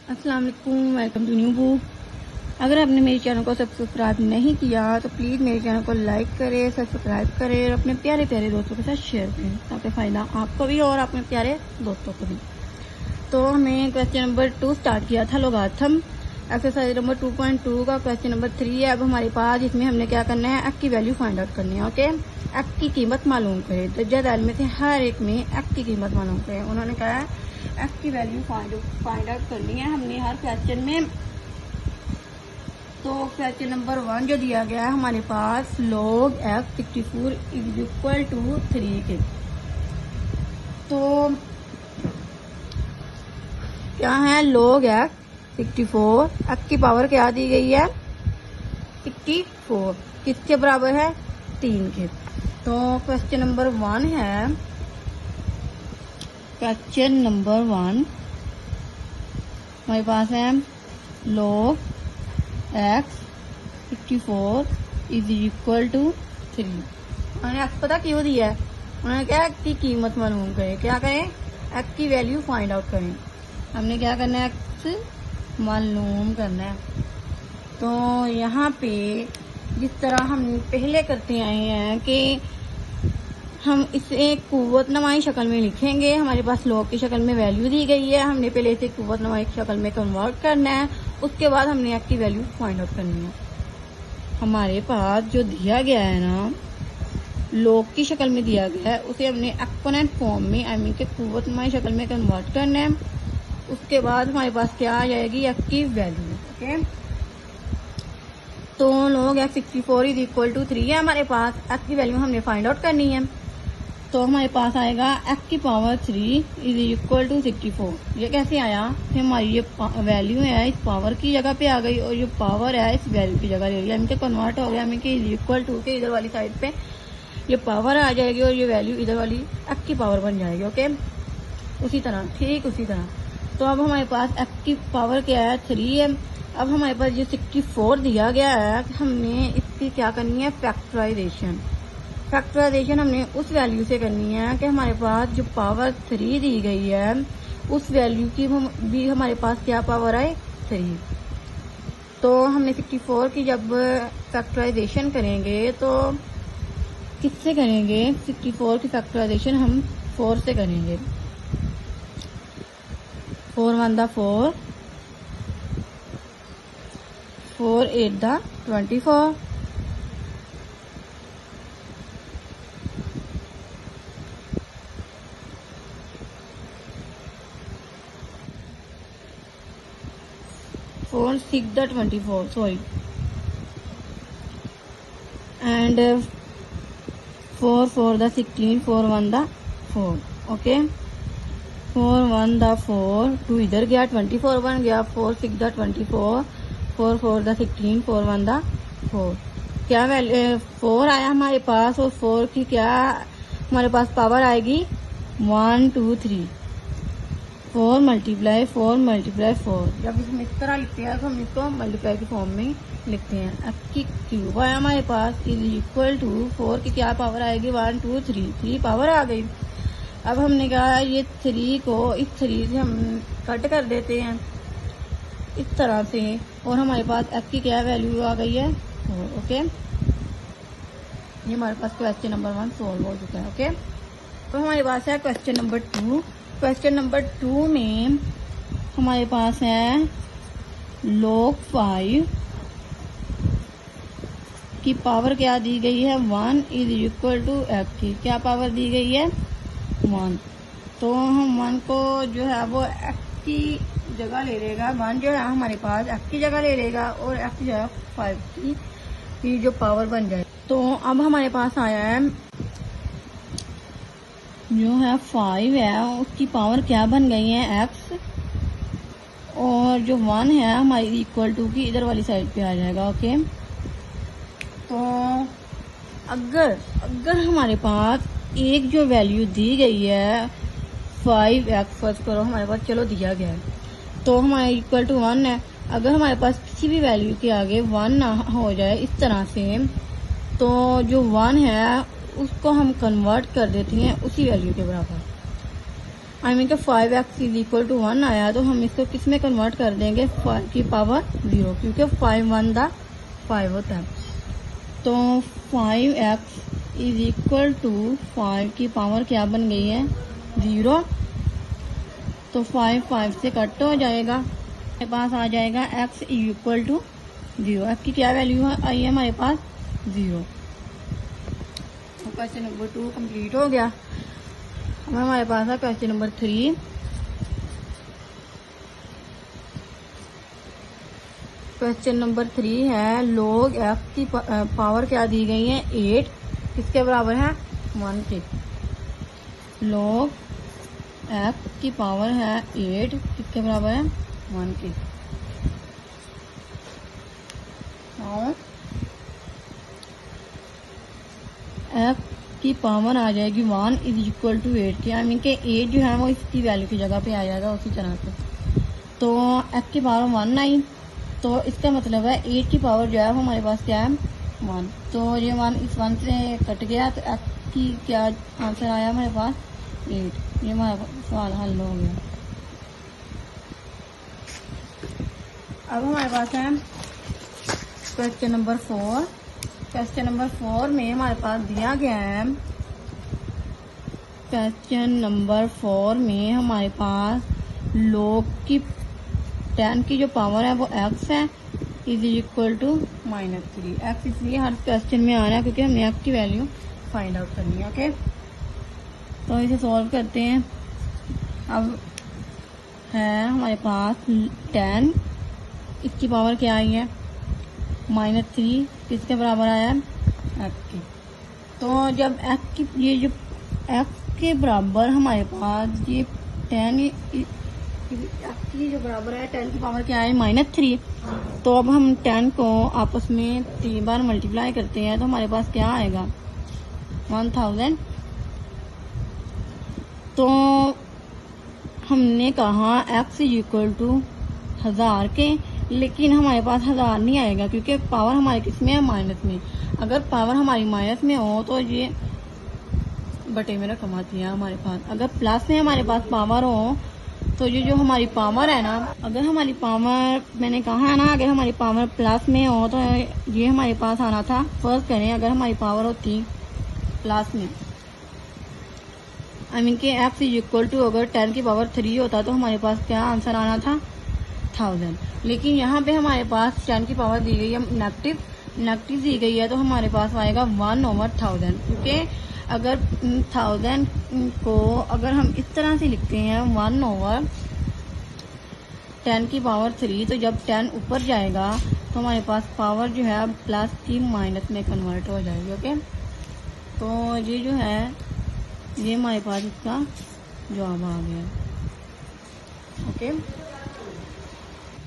अस्सलाम वालेकुम, welcome to new book. अगर आपने मेरे चैनल को सब्सक्राइब नहीं किया तो प्लीज़ मेरे चैनल को लाइक करें, सब्सक्राइब करें और अपने प्यारे प्यारे दोस्तों के साथ शेयर करें ताकि फ़ायदा आपको भी और अपने प्यारे दोस्तों को भी। तो हमने क्वेश्चन नंबर 2 स्टार्ट किया था लोगार्थम। एक्सरसाइज नंबर 2.2 का क्वेश्चन नंबर 3 है। अब हमारे पास इसमें हमने क्या करना है, एक्ट की वैल्यू फाइंड आउट करनी है। ओके, एक्ट की कीमत मालूम करें। दर्जा दाल में से हर एक में एक्ट की कीमत मालूम करें। उन्होंने कहा है एक्ट की वैल्यू फाइंड आउट करनी है हमने हर क्वेश्चन में। तो क्वेश्चन नंबर 1 जो दिया गया है हमारे पास, log f64 is equal to 3 के। तो क्या है, log f64, f की पावर क्या दी गई है 64, किसके बराबर है 3 के। तो क्वेश्चन नंबर 1 है, क्वेश्चन नंबर 1 हमारे पास है log x64 is equal to 3। उन्होंने एक्स पता क्यों दिया है, उन्होंने क्या एक्स की कीमत मालूम करें। क्या करें, एक्स की वैल्यू फाइंड आउट करें। हमने क्या करना है, एक्स मालूम करना है। तो यहाँ पे जिस तरह हम पहले करते आए हैं कि हम इसे कुव्वत नमाई शक्ल में लिखेंगे। हमारे पास लॉग की शक्ल में वैल्यू दी गई है, हमने पहले इसे कुव्वत नमाई शक्ल में कन्वर्ट करना है। उसके बाद हमने एक्ट की वैल्यू फाइंड आउट करनी है। हमारे पास जो दिया गया है ना, लॉग की शक्ल में दिया गया है, उसे हमने एक्सपोनेंट फॉर्म में आई मीन के कुव्वत नमाई शक्ल में कन्वर्ट करना है। उसके बाद हमारे पास क्या आ जाएगी, एक्ट की वैल्यू। ओके, तो log x64 is equal to 3 है हमारे पास। एक्ट की वैल्यू हमने फाइंड आउट करनी है। तो हमारे पास आएगा एक्ट की पावर 3 इज इक्वल टू 64। ये कैसे आया, कि हमारी ये वैल्यू है इस पावर की जगह पे आ गई और ये पावर है इस वैल्यू की जगह ले लिया। इनके कन्वर्ट हो गया, हमें कि इज इक्वल टू के इधर वाली साइड पे ये पावर आ जाएगी और ये वैल्यू इधर वाली एक्ट की पावर बन जाएगी। ओके, उसी तरह, ठीक उसी तरह। तो अब हमारे पास एक्ट की पावर क्या है 3 है। अब हमारे पास ये 64 दिया गया है, हमने इसकी क्या करनी है, फैक्टराइजेशन। फैक्टराइजेशन हमने उस वैल्यू से करनी है कि हमारे पास जो पावर 3 दी गई है उस वैल्यू की भी हमारे पास क्या पावर आए 3। तो हमने 64 की जब फैक्टराइजेशन करेंगे तो किससे करेंगे, 64 की फैक्टराइजेशन हम 4 से करेंगे। 4 1 दा 4, 4 8 दा 24, 4 6 दा 24, sorry, and 4 4 दा 16, 4 1 दा 4। ओके, 4 1 दा 4, 2 इधर गया 24 बन गया, 4 6 दा 24, 4 4 दा 16, 4 1 दा 4। क्या वैल्यू 4 आया हमारे पास और 4 की क्या हमारे पास पावर आएगी 1 2 3, 4 मल्टीप्लाई 4 मल्टीप्लाई 4। जब हम इस तरह लिखते हैं तो हम इसको मल्टीप्लाई के फॉर्म में लिखते हैं। एक्ट की क्यूब आया हमारे पास इज इक्वल टू 4 की क्या पावर आएगी 1 2 3, 3 पावर आ गई। अब हमने कहा ये 3 को इस 3 से हम कट कर देते हैं इस तरह से और हमारे पास एक्ट की क्या वैल्यू आ गई है 4। ओके, ये हमारे पास क्वेश्चन नंबर 1 सोल्व हो चुका है। ओके, तो हमारे पास है क्वेश्चन नंबर 2। क्वेश्चन नंबर 2 में हमारे पास है log 5 की पावर क्या दी गई है 1 इज इक्वल टू एक्ट की क्या पावर दी गई है 1। तो हम 1 को जो है वो एक्ट की जगह ले लेगा, 1 जो है हमारे पास एक्ट की जगह ले लेगा और एक्ट जो है 5 की जो पावर बन जाए। तो अब हमारे पास आया है जो है 5 है उसकी पावर क्या बन गई है x और जो 1 है हमारी इक्वल टू की इधर वाली साइड पे आ जाएगा। ओके, तो अगर हमारे पास एक जो वैल्यू दी गई है 5x फर्स्ट करो हमारे पास चलो दिया गया है तो हमारे इक्वल टू 1 है। अगर हमारे पास किसी भी वैल्यू के आगे 1 ना हो जाए इस तरह से, तो जो 1 है उसको हम कन्वर्ट कर देते हैं उसी वैल्यू के बराबर। आई मीन के 5x इज इक्वल टू 1 आया, तो हम इसको किस में कन्वर्ट कर देंगे, 5 की पावर 0, क्योंकि 5 1 दा 5 होता है। तो 5x इज इक्वल टू 5 की पावर क्या बन गई है, 0। तो 5 5 से कट हो जाएगा, हमारे पास आ जाएगा x इक्वल टू 0। x की क्या वैल्यू आई है हमारे पास, 0। तो क्वेश्चन नंबर 2 कंप्लीट हो गया। अब हमारे पास है क्वेश्चन नंबर 3। क्वेश्चन नंबर 3 है log f की पावर क्या दी गई है, 8, किसके बराबर है, 1 के। log f की पावर है 8, किसके बराबर है, 1 के। और f की पावर आ जाएगी 1 इज इक्वल टू 8 की, आई मीन के 8 जो है वो इसकी वैल्यू की जगह पे आ जाएगा उसी तरह से। तो f की पावर 1 आई, तो इसका मतलब है 8 की पावर जो है वो हमारे पास क्या है, 1। तो ये 1 इस 1 से कट गया, तो f की क्या आंसर आया हमारे पास, 8। ये हमारा सवाल हल हो गया। अब हमारे पास है क्वेश्चन नंबर 4। क्वेश्चन नंबर 4 में हमारे पास दिया गया है, क्वेश्चन नंबर 4 में हमारे पास log की 10 की जो पावर है वो x है, इज इक्वल टू -3। x इसलिए हर क्वेश्चन में आ रहा है क्योंकि हमें x की वैल्यू फाइंड आउट करनी है। ओके, तो इसे सॉल्व करते हैं। अब है हमारे पास 10, इसकी पावर क्या आई है, -3, किसके बराबर आया है, x के। तो जब x की ये जो x के बराबर हमारे पास ये 10 x की जो बराबर है 10 की पावर क्या है, -3। तो अब हम 10 को आपस में 3 बार मल्टीप्लाई करते हैं तो हमारे पास क्या आएगा, 1000। तो हमने कहा x इक्वल टू 1000 के, लेकिन हमारे पास 1000 नहीं आएगा क्योंकि पावर हमारे किस में है, माइनस में। अगर पावर हमारी माइनस में हो तो ये बटे में रकम आती है हमारे पास। अगर प्लस में हमारे पास पावर हो तो ये जो हमारी पावर है ना, अगर हमारी पावर, मैंने कहा है ना, अगर हमारी पावर प्लस में हो तो ये हमारे पास आना था। फर्स्ट करें, अगर हमारी पावर होती प्लस में, आई मीन के x इक्वल टू अगर 10 की पावर 3 होता तो हमारे पास क्या आंसर आना था, 1000। लेकिन यहाँ पे हमारे पास 10 की पावर दी गई है नेगेटिव दी गई है, तो हमारे पास आएगा 1/1000। क्योंकि अगर 1000 को अगर हम इस तरह से लिखते हैं 1/10 की पावर 3, तो जब 10 ऊपर जाएगा तो हमारे पास पावर जो है प्लस की माइनस में कन्वर्ट हो जाएगी। ओके, तो ये जो है ये हमारे पास इसका जवाब आ गया। Okay,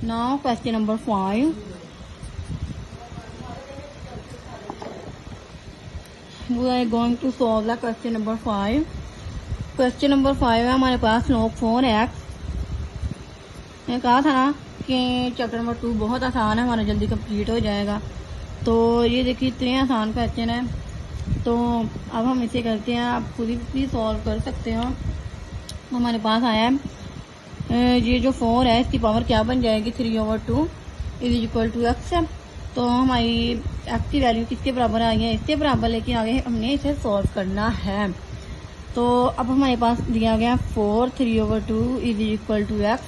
now question number 5। We are going to solve the question number 5. Question number 5 है हमारे पास log 4x। मैंने कहा था ना कि चैप्टर नंबर 2 बहुत आसान है, हमारा जल्दी कंप्लीट हो जाएगा। तो ये देखिए इतने आसान क्वेश्चन है, तो अब हम इसे करते हैं। आप खुद भी सॉल्व कर सकते हो। तो हमारे पास आया है ये जो 4 है इसकी पावर क्या बन जाएगी, 3/2 इज इक्वल टू x। तो हमारी x की वैल्यू किसके बराबर आई है, इसके बराबर, लेकिन आगे हमने इसे सॉल्व करना है। तो अब हमारे पास दिया गया 4 3/2 इज इक्वल टू x।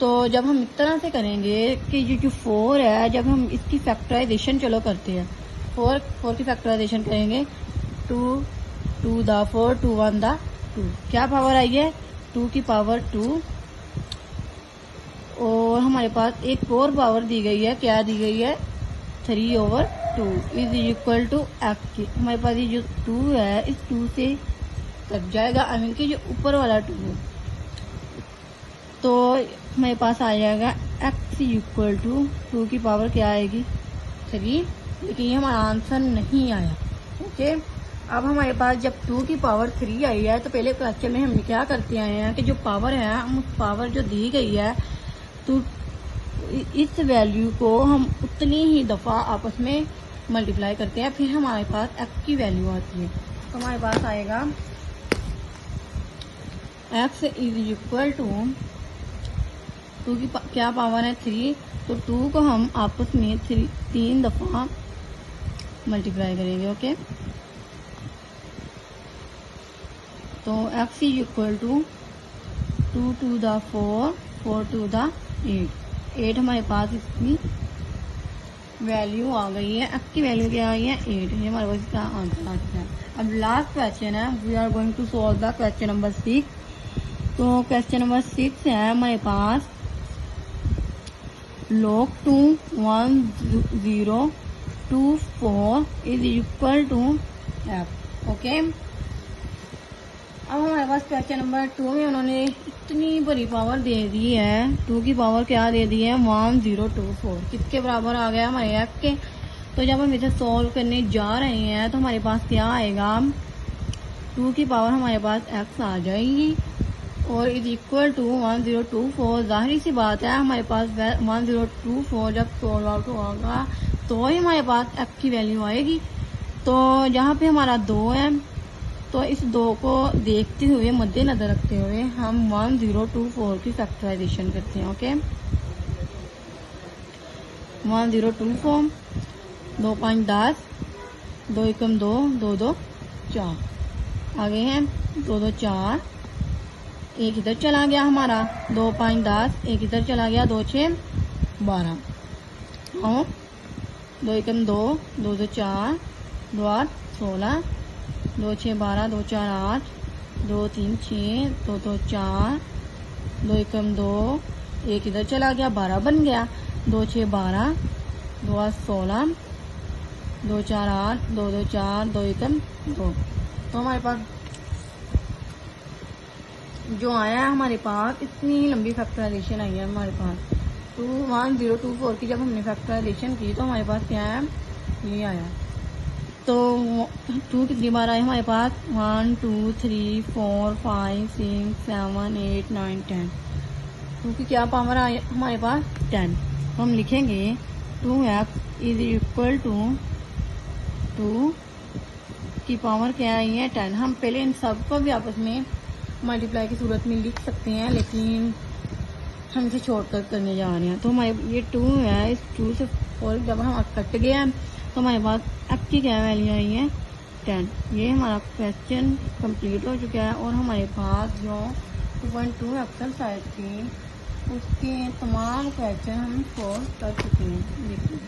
तो जब हम इस तरह से करेंगे कि ये जो 4 है, जब हम इसकी फैक्टराइजेशन चलो करते हैं, 4 की फैक्टराइजेशन करेंगे, 2 2 दा 4 2 1 दा 2, क्या पावर आई है, 2 की पावर 2। और हमारे पास एक और पावर दी गई है, क्या दी गई है, 3/2 इज इक्वल टू x की। हमारे पास ये जो 2 है इस 2 से कट जाएगा, आई मीन कि जो ऊपर वाला 2 है। तो हमारे पास आ जाएगा x इक्वल टू 2 की पावर क्या आएगी, 3। लेकिन ये हमारा आंसर नहीं आया। ओके, अब हमारे पास जब 2 की पावर 3 आई है, तो पहले क्वेश्चन में हम क्या करते आए हैं कि जो पावर है, हम उस पावर जो दी गई है, तो इस वैल्यू को हम उतनी ही दफ़ा आपस में मल्टीप्लाई करते हैं, फिर हमारे पास x की वैल्यू आती है। तो हमारे पास आएगा x इज इक्वल टू 2 की क्या पावर है 3, तो 2 को हम आपस में 3 दफा मल्टीप्लाई करेंगे। ओके, तो x is equal to 2 to the 4, 4 to the 8 हमारे पास इसकी वैल्यू आ गई है। x की वैल्यू क्या आई है 8, ये हमारे पास इसका आंसर आता है। अब लास्ट क्वेश्चन है, we are going to solve the question number 6। तो क्वेश्चन नंबर 6 है हमारे पास log 2 1024 is equal to f। Okay, अब हमारे पास क्वेश्चन नंबर 2 में उन्होंने इतनी बड़ी पावर दे दी है, 2 की पावर क्या दे दी है 1024, किसके बराबर आ गया हमारे f के। तो जब हम इसे सॉल्व करने जा रहे हैं तो हमारे पास क्या आएगा, 2 की पावर हमारे पास x आ जाएगी और इज इक्वल टू 1024। जाहिर सी बात है हमारे पास 1024 जब सॉल्व आउट होगा तो ही हमारे पास f की वैल्यू आएगी। तो जहाँ पे हमारा 2 है, तो इस 2 को देखते हुए मद्देनजर रखते हुए हम 1024 की फैक्टराइजेशन करते हैं। ओके, 1024, 2 5 10, 2 एकम 2, 2 2 4, आगे हैं 2 2 4, एक इधर चला गया हमारा 2 5 10, एक इधर चला गया 2 6 12, और 2 एकम 2, 2 2 4, 2 8 16, 2 6 12, 2 4 8, 2 3 6, 2 2 4, 2 एकम 2, एक इधर चला गया 12 बन गया, 2 6 12, 2 8 16, 2 4 8, 2 2 4, 2 एकम 2। तो हमारे पास जो आया है हमारे पास इतनी लंबी फैक्टराइजेशन आई है हमारे पास 1024 की। जब हमने फैक्टराइजेशन की तो हमारे पास क्या है, ये आया। तो 2 कितनी बार आए हमारे पास 1 2 3 4 5 6 7 8 9 10। 2 की क्या पावर आई हमारे पास 10। हम लिखेंगे 2x इज इक्वल टू 2 की पावर क्या आई है 10। हम पहले इन सब को भी आपस में मल्टीप्लाई की सूरत में लिख सकते हैं, लेकिन हम इसे शॉर्टकट करने जा रहे हैं। तो हमारे ये 2 है, इस 2 से 4 जब हम कट गया तो हमारे पास f की क्या वैल्यू आई है 10। ये हमारा क्वेश्चन कंप्लीट हो चुका है और हमारे पास जो 2.2 एक्सरसाइज थी उसके तमाम क्वेश्चन हम सॉल्व कर चुके हैं। देखिए।